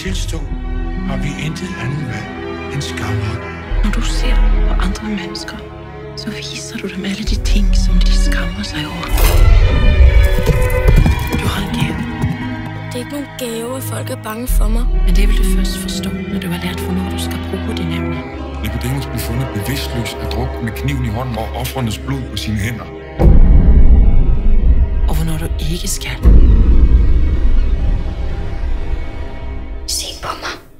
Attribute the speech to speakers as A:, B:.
A: tilstå, har vi intet andet valg end skammer.
B: Når du ser på andre mennesker, så viser du dem alle de ting, som de skammer sig over. Du har en gave.
C: Det er ikke nogen gave, at folk er bange for mig.
B: Men det vil du først forstå, når du har lært, hvornår du skal bruge dine evner.
A: Nicodemus blev fundet bevidstløs af druk med kniven i hånden og ofrenes blod på sine hænder.
B: Og hvornår du ikke skal.
C: Se på mig.